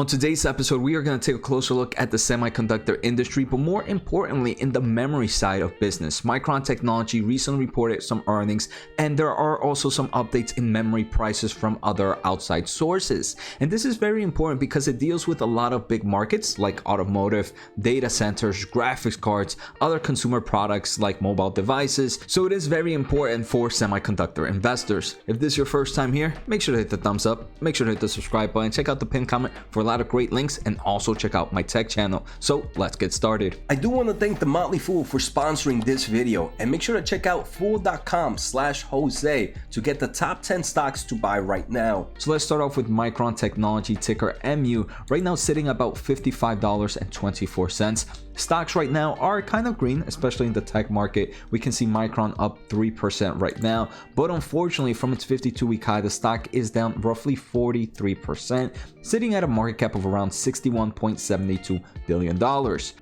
On today's episode, we are going to take a closer look at the semiconductor industry, but more importantly, in the memory side of business. Micron Technology recently reported some earnings, and there are also some updates in memory prices from other outside sources. And this is very important because it deals with a lot of big markets like automotive, data centers, graphics cards, other consumer products like mobile devices. So it is very important for semiconductor investors. If this is your first time here, make sure to hit the thumbs up, make sure to hit the subscribe button, check out the pinned comment for a lot of great links, and also check out my tech channel. So let's get started. I do want to thank The Motley Fool for sponsoring this video, and make sure to check out fool.com/Jose to get the top 10 stocks to buy right now. So let's start off with Micron Technology, ticker MU, right now sitting about $55.24. Stocks right now are kind of green, especially in the tech market. We can see Micron up 3% right now, but unfortunately from its 52-week high, the stock is down roughly 43%, sitting at a market cap of around $61.72 billion.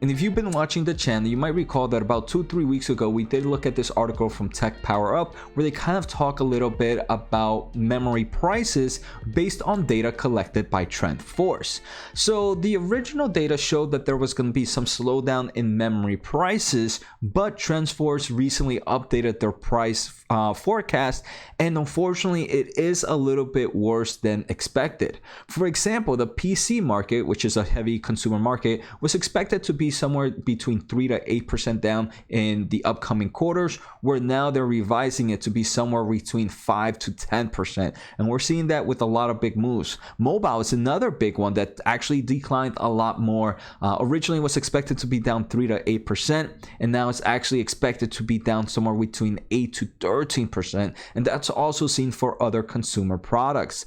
And if you've been watching the channel, you might recall that about 2-3 weeks ago, we did look at this article from Tech Power Up, where they kind of talk a little bit about memory prices based on data collected by TrendForce. So the original data showed that there was going to be some slowdown in memory prices, but TrendForce recently updated their price forecast, and unfortunately it is a little bit worse than expected. For example, the PC market, which is a heavy consumer market, was expected to be somewhere between 3 to 8% down in the upcoming quarters, where now they're revising it to be somewhere between 5 to 10%, and we're seeing that with a lot of big moves. Mobile is another big one that actually declined a lot more. Originally was expected to be down 3 to 8%, and now it's actually expected to be down somewhere between 8 to 13%, and that's also seen for other consumer products.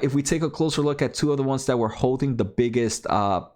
If we take a closer look at two of the ones that were holding the biggest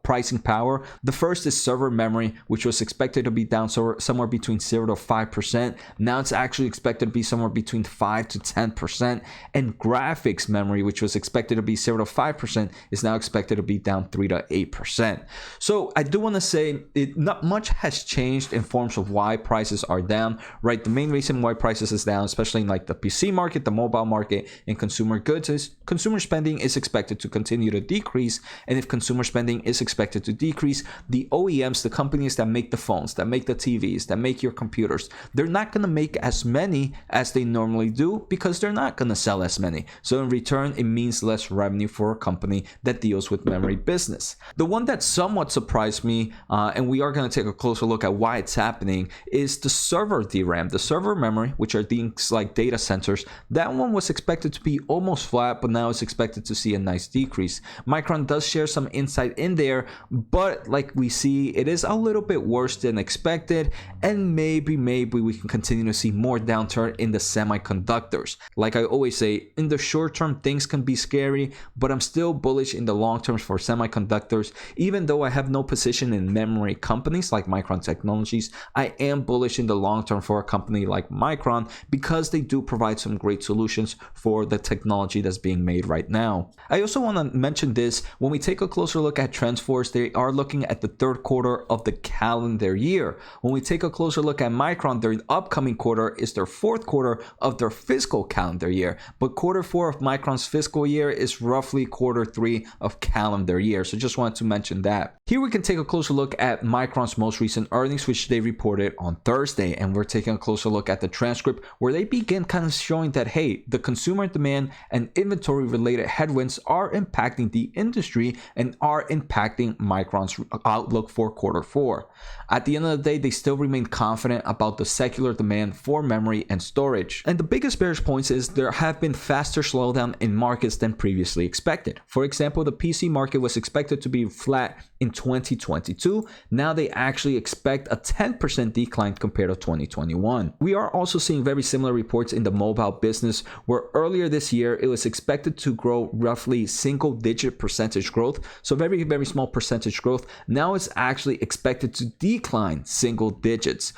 pricing power, the first is server memory, which was expected to be down somewhere between 0 to 5%. Now it's actually expected to be somewhere between 5 to 10%, and graphics memory, which was expected to be 0 to 5%, is now expected to be down 3 to 8%. So I do want to say not much has changed in forms of why prices are down, right? The main reason why prices is down, especially in like the PC market, the mobile market, and consumer goods, is consumer spending is expected to continue to decrease. And if consumer spending is expected to decrease, the OEMs, the companies that make the phones, that make the TVs, that make your computers, they're not going to make as many as they normally do because they're not going to sell as many. So in return, it means less revenue for a company that deals with memory business. The one that somewhat surprised me, and we are going to take a closer look at why it's happening, is the server DRAM, the server memory, which are things like data centers. That one was expected to be almost flat, but now it's expected to see a nice decrease. Micron does share some insight in there, but like we see, it is a little bit worse than expected, and maybe we can continue to see more downturn in the semiconductors. Like I always say, in the short term, things can be scary, but I'm still bullish in the long term for semiconductors. Even though I have no position in memory companies like Micron Technologies, I am bullish in the long term for a company like Micron because they do provide some great solutions for the technology that's being made right now. I also want to mention this: when we take a closer look at TrendForce, they are looking at the third quarter of the calendar year. When we take a closer look at Micron, their upcoming quarter is their fourth quarter of their fiscal calendar year, but quarter 4 of Micron's fiscal year is roughly quarter 3 of calendar year. So just wanted to mention that. Here we can take a closer look at Micron's most recent earnings, which they reported on Thursday, and we're taking a closer look at the transcript where they begin kind of showing that, hey, the consumer demand and inventory related headwinds are impacting the industry and are impacting Micron's outlook for quarter 4. At the end of the day, they still remain confident about the secular demand for memory and storage. And the biggest bearish points is there have been faster slowdown in markets than previously expected. For example, the PC market was expected to be flat in 2022. Now they actually expect a 10% decline compared to 2021. We are also seeing very similar reports in the mobile business, where earlier this year it was expected to grow roughly single-digit percentage growth, so very small percentage growth. Now it's actually expected to decline single digits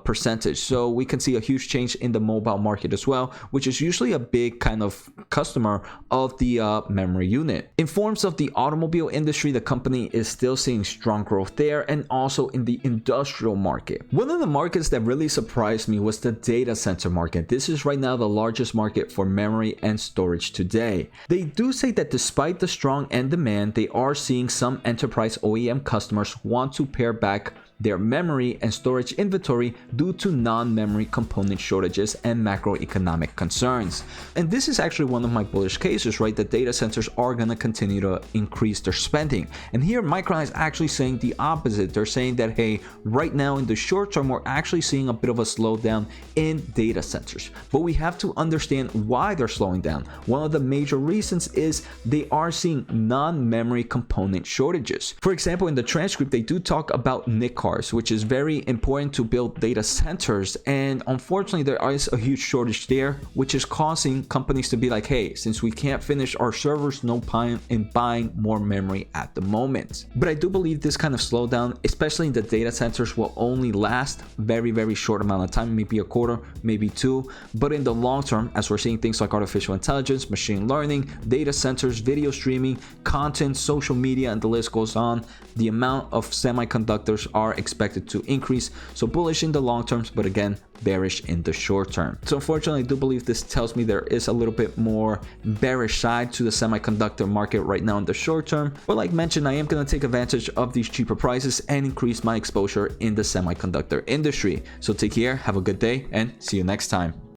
percentage. So we can see a huge change in the mobile market as well, which is usually a big kind of customer of the memory unit. In forms of the automobile industry, the company is still seeing strong growth there, and also in the industrial market. One of the markets that really surprised me was the data center market. This is right now the largest market for memory and storage today. They do say that despite the strong end demand, they are seeing some enterprise OEM customers want to pare back their memory and storage inventory due to non-memory component shortages and macroeconomic concerns. And this is actually one of my bullish cases, right? That data centers are going to continue to increase their spending. And here Micron is actually saying the opposite. They're saying that, hey, right now in the short term, we're actually seeing a bit of a slowdown in data centers. But we have to understand why they're slowing down. One of the major reasons is they are seeing non-memory component shortages. For example, in the transcript, they do talk about NIC cards, which is very important to build data centers, and unfortunately there is a huge shortage there, which is causing companies to be like, hey, since we can't finish our servers, no point in buying more memory at the moment. But I do believe this kind of slowdown, especially in the data centers, will only last very short amount of time, maybe a quarter, maybe two. But in the long term, as we're seeing things like artificial intelligence, machine learning, data centers, video streaming, content, social media, and the list goes on, the amount of semiconductors are expected to increase. So bullish in the long terms, but again, bearish in the short term. So unfortunately, I do believe this tells me there is a little bit more bearish side to the semiconductor market right now in the short term. But like mentioned, I am going to take advantage of these cheaper prices and increase my exposure in the semiconductor industry. So take care, have a good day, and see you next time.